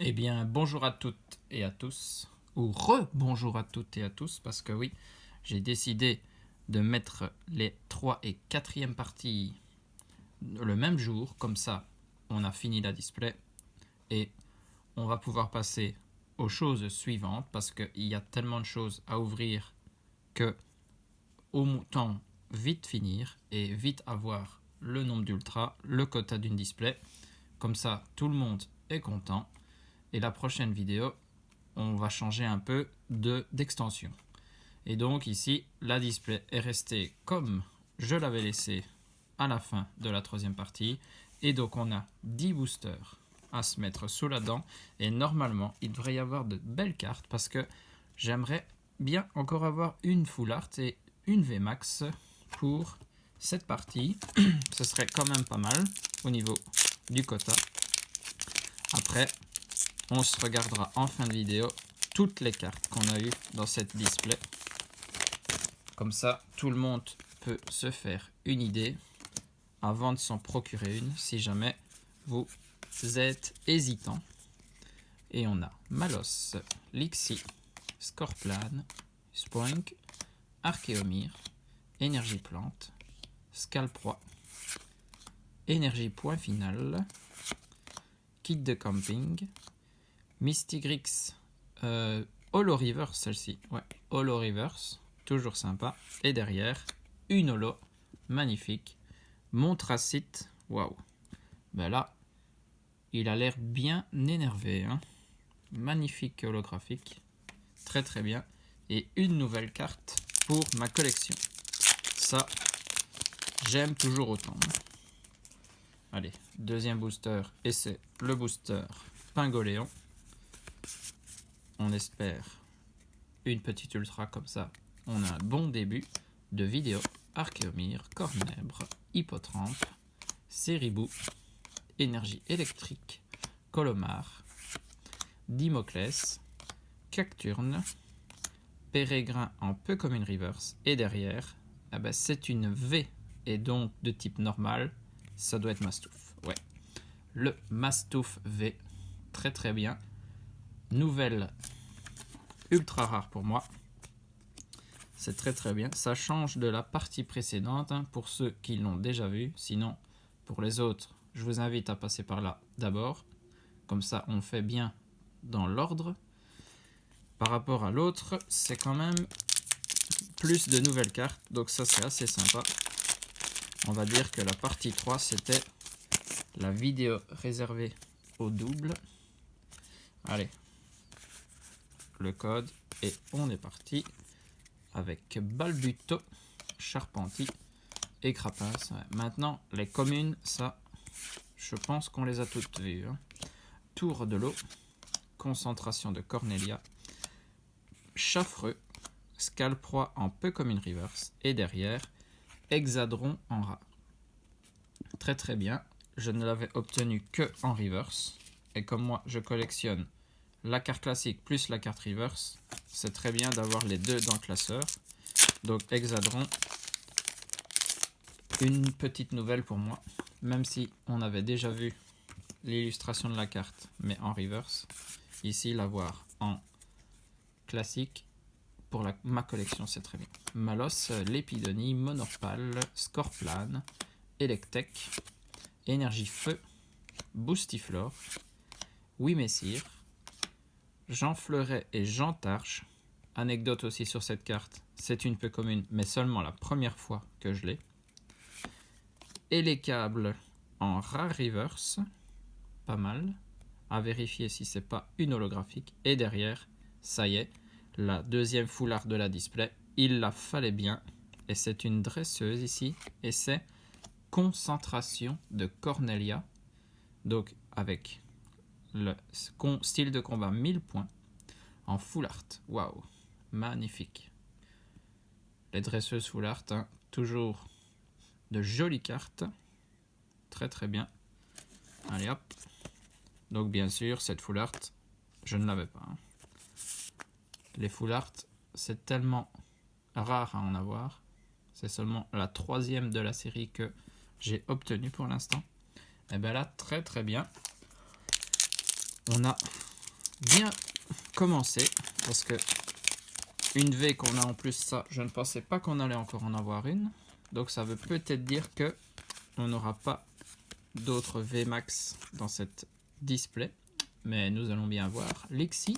Eh bien, bonjour à toutes et à tous, ou re-bonjour à toutes et à tous, parce que oui, j'ai décidé de mettre les 3 et 4e parties le même jour, comme ça on a fini la display et on va pouvoir passer aux choses suivantes, parce qu'il y a tellement de choses à ouvrir que autant vite finir et vite avoir le nombre d'ultra, le quota d'une display, comme ça tout le monde est content. Et la prochaine vidéo, on va changer un peu d'extension. Et donc ici, la display est restée comme je l'avais laissé à la fin de la 3e partie. Et donc on a 10 boosters à se mettre sous la dent. Et normalement, il devrait y avoir de belles cartes parce que j'aimerais bien encore avoir une full art et une VMAX pour cette partie. Ce serait quand même pas mal au niveau du quota. Après, on se regardera en fin de vidéo toutes les cartes qu'on a eues dans cette display. Comme ça, tout le monde peut se faire une idée avant de s'en procurer une, si jamais vous êtes hésitant. Et on a Malos, Lixie, Scorplan, Spoink, Archéomir, Énergie Plante, Scalproie, Énergie Point Final, Kit de Camping, Mystigrix, Holo Reverse, celle-ci, ouais, Holo Reverse, toujours sympa. Et derrière, une holo, magnifique, Montracite, waouh. Ben là, il a l'air bien énervé, hein. Magnifique holographique, très très bien. Et une nouvelle carte pour ma collection. Ça, j'aime toujours autant. Allez, deuxième booster, et c'est le booster Pingoléon. On espère une petite ultra comme ça. On a un bon début de vidéo. Archéomir, Cornèbre, Hippotrampe, Céribou, Énergie électrique, Colomar, Dimoclès, Cacturne, Pérégrin en peu comme une reverse. Et derrière, ah ben c'est une V et donc de type normal. Ça doit être Mastouf. Ouais, le Mastouf V. Très très bien. Nouvelle ultra rare pour moi. C'est très très bien. Ça change de la partie précédente, hein, pour ceux qui l'ont déjà vu. Sinon, pour les autres, je vous invite à passer par là d'abord. Comme ça, on fait bien dans l'ordre. Par rapport à l'autre, c'est quand même plus de nouvelles cartes. Donc ça, c'est assez sympa. On va dire que la partie 3, c'était la vidéo réservée au double. Allez, le code. Et on est parti avec Balbuto, Charpentier et Crapace. Ouais. Maintenant, les communes, ça, je pense qu'on les a toutes vues, hein. Tour de l'eau, concentration de Cornelia, Chaffreux, Scalproie en peu comme une reverse, et derrière, Hexadron en rare. Très très bien, je ne l'avais obtenu que en reverse, et comme moi je collectionne la carte classique plus la carte reverse, c'est très bien d'avoir les deux dans le classeur. Donc Hexadron, une petite nouvelle pour moi, même si on avait déjà vu l'illustration de la carte, mais en reverse. Ici, l'avoir en classique, pour ma collection, c'est très bien. Malos, Lépidonie, Monorpal, Scorplan, Electek, Énergie Feu, Boostiflore, Wimessir, Jean Fleuret et Jean Tarche. Anecdote aussi sur cette carte, c'est une peu commune, mais seulement la première fois que je l'ai. Et les câbles en rare reverse, pas mal. À vérifier si c'est pas une holographique. Et derrière, ça y est, la deuxième full art de la display. Il la fallait bien. Et c'est une dresseuse ici. Et c'est concentration de Cornelia. Donc avec le style de combat 1000 points en full art. Waouh, magnifique. Les dresseuses full art, hein, toujours de jolies cartes. Très très bien. Allez hop. Donc bien sûr, cette full art, je ne l'avais pas, hein. Les full art, c'est tellement rare à en avoir. C'est seulement la 3e de la série que j'ai obtenue pour l'instant. Et bien là, très très bien. On a bien commencé parce que une V qu'on a en plus, ça, je ne pensais pas qu'on allait encore en avoir une. Donc ça veut peut-être dire que on n'aura pas d'autres VMAX dans cette display. Mais nous allons bien voir Lexi,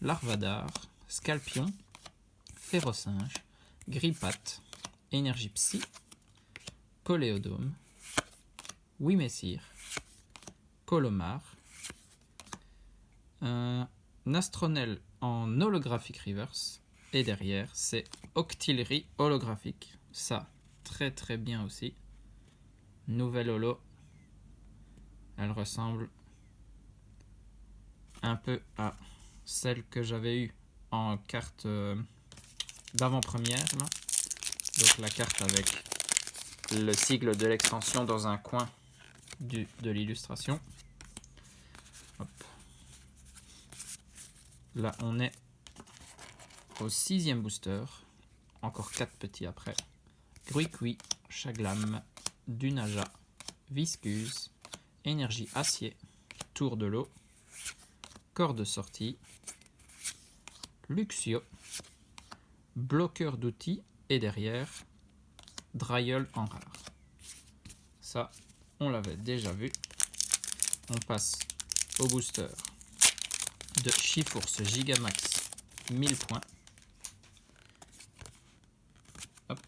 Larvadar, Scalpion, Ferrosinge, Grippat, Énergie Psy, Coléodome, Wimessir, Colomar, un Astronel en holographique reverse, et derrière c'est Octillerie holographique, ça très très bien aussi, nouvelle holo, elle ressemble un peu à celle que j'avais eue en carte d'avant-première là. Donc la carte avec le sigle de l'extension dans un coin de l'illustration. Là on est au 6e booster, encore 4 petits après. Gruicui, Chaglam, Dunaja, Viscuse, Énergie Acier, Tour de l'eau, Corps de sortie, Luxio, Bloqueur d'outils et derrière Dryol en rare. Ça, on l'avait déjà vu. On passe au booster de Chifourse Gigamax 1000 points. Hop.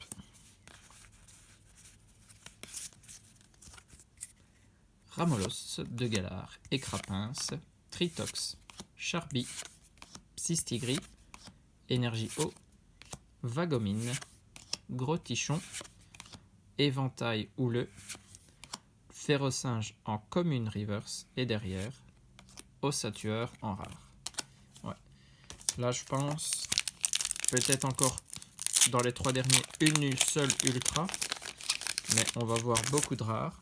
Ramolos de Galar, Écrapince, Tritox, Charby, Psystigris, Énergie eau, Vagomine, Gros Tichon, Éventail houleux, Ferrosinge en commune reverse et derrière Ossatueur en rare. Ouais. Là je pense peut-être encore dans les 3 derniers une seule ultra, mais on va voir beaucoup de rares.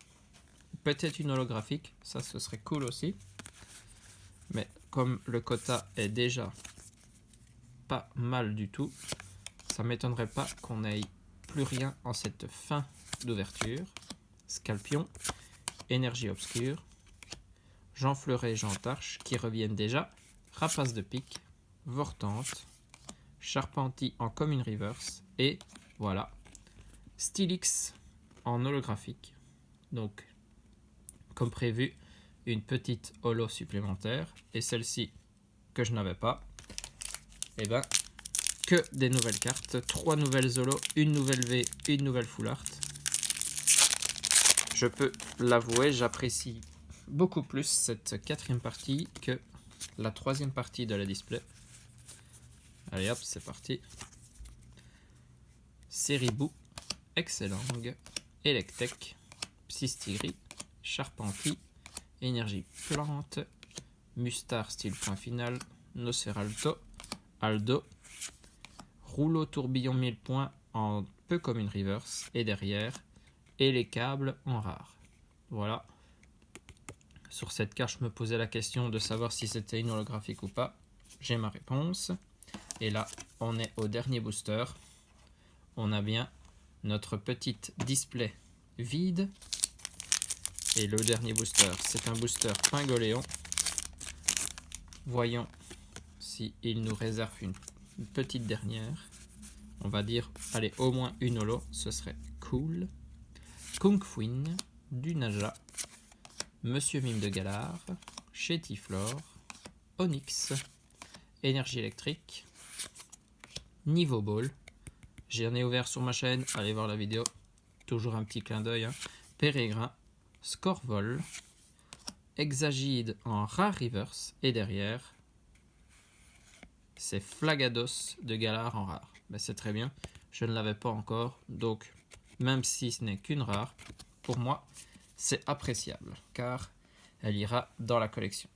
Peut-être une holographique, ça ce serait cool aussi. Mais comme le quota est déjà pas mal du tout, ça m'étonnerait pas qu'on ait plus rien en cette fin d'ouverture. Scalpion, Énergie obscure, Jean Fleuret et Jean Tarche qui reviennent déjà, Rapace de pique, Vortante, Charpenti en commune reverse et voilà, Stylix en holographique. Donc comme prévu, une petite holo supplémentaire et celle-ci que je n'avais pas, et ben que des nouvelles cartes, 3 nouvelles holo, une nouvelle V, une nouvelle full art. Je peux l'avouer, j'apprécie beaucoup plus cette 4e partie que la 3e partie de la display. Allez hop, c'est parti. Seribou, Excellang, Electek, Psystigris, Charpenti, Énergie plante, Mustar style point final, Nosferalto, Aldo, Rouleau tourbillon 1000 points en peu commune reverse et derrière, et les câbles en rare. Voilà. Sur cette carte, je me posais la question de savoir si c'était une holographique ou pas. J'ai ma réponse. Et là, on est au dernier booster. On a bien notre petite display vide. Et le dernier booster, c'est un booster Pingoléon. Voyons si il nous réserve une petite dernière. On va dire, allez, au moins une holo, ce serait cool. Kungfuin, Dunaja, Monsieur Mime de Galar, Chétiflore, Onyx, Énergie électrique, Niveau Ball. J'en ai ouvert sur ma chaîne, allez voir la vidéo. Toujours un petit clin d'œil. Pérégrin, Scorvol, Hexagide en rare reverse et derrière, c'est Flagados de Galar en rare. Ben, c'est très bien, je ne l'avais pas encore, donc même si ce n'est qu'une rare, pour moi, c'est appréciable, car elle ira dans la collection.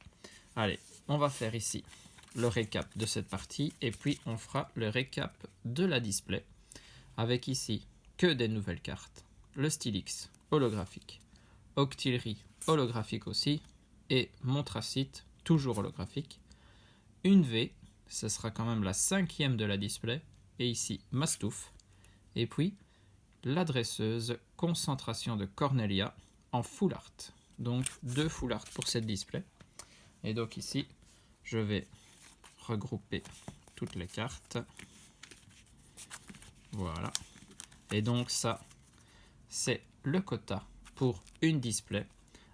Allez, on va faire ici le récap de cette partie, et puis on fera le récap de la display, avec ici que des nouvelles cartes. Le Stylix holographique, Octillerie holographique aussi, et Montracite toujours holographique. Une V, ce sera quand même la 5e de la display, et ici Mastouf, et puis la dresseuse concentration de Cornelia en full art. Donc 2 full art pour cette display. Et donc ici, je vais regrouper toutes les cartes. Voilà. Et donc ça, c'est le quota pour une display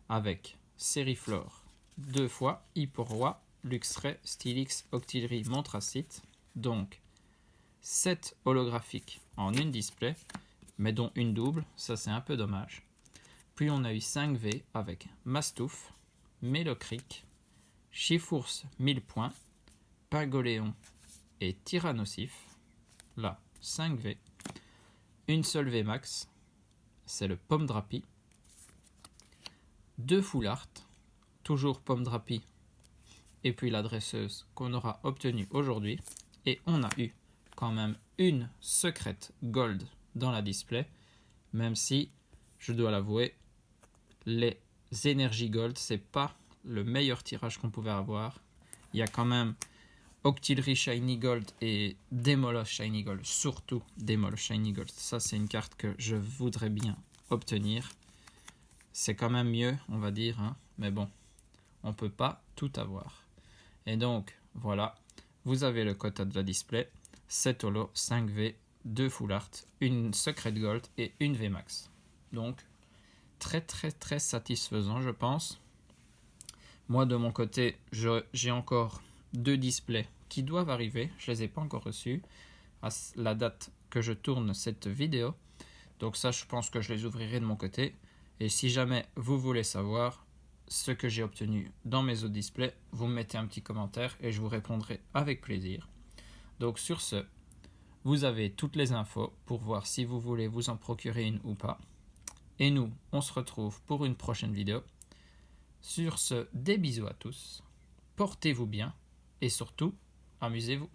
avec Sériflore 2 fois, Hyporoi, Luxray, Stylix, Octillery, Montracite. Donc 7 holographiques en une display, mais dont une double, ça c'est un peu dommage. Puis on a eu 5 V avec Mastouf, Mélocric, Chifours 1000 points, Pingoléon et Tyrannosif. Là, 5 V. Une seule V max, c'est le Pomme Drapi. 2 Full Art, toujours Pomme Drapi, et puis la dresseuse qu'on aura obtenue aujourd'hui. Et on a eu quand même une secrète gold dans la display, même si, je dois l'avouer, les énergies gold, c'est pas le meilleur tirage qu'on pouvait avoir. Il y a quand même Octillery Shiny Gold et Démoloch Shiny Gold, surtout Démoloch Shiny Gold. Ça, c'est une carte que je voudrais bien obtenir. C'est quand même mieux, on va dire, hein, mais bon, on peut pas tout avoir. Et donc, voilà, vous avez le quota de la display, 7 holo, 5 V, 2 Full Art, une Secret Gold et une V Max. Donc, très très très satisfaisant, je pense. Moi, de mon côté, j'ai encore 2 displays qui doivent arriver. Je ne les ai pas encore reçus à la date que je tourne cette vidéo. Donc ça, je pense que je les ouvrirai de mon côté. Et si jamais vous voulez savoir ce que j'ai obtenu dans mes autres displays, vous me mettez un petit commentaire et je vous répondrai avec plaisir. Donc sur ce, vous avez toutes les infos pour voir si vous voulez vous en procurer une ou pas. Et nous, on se retrouve pour une prochaine vidéo. Sur ce, des bisous à tous, portez-vous bien et surtout, amusez-vous.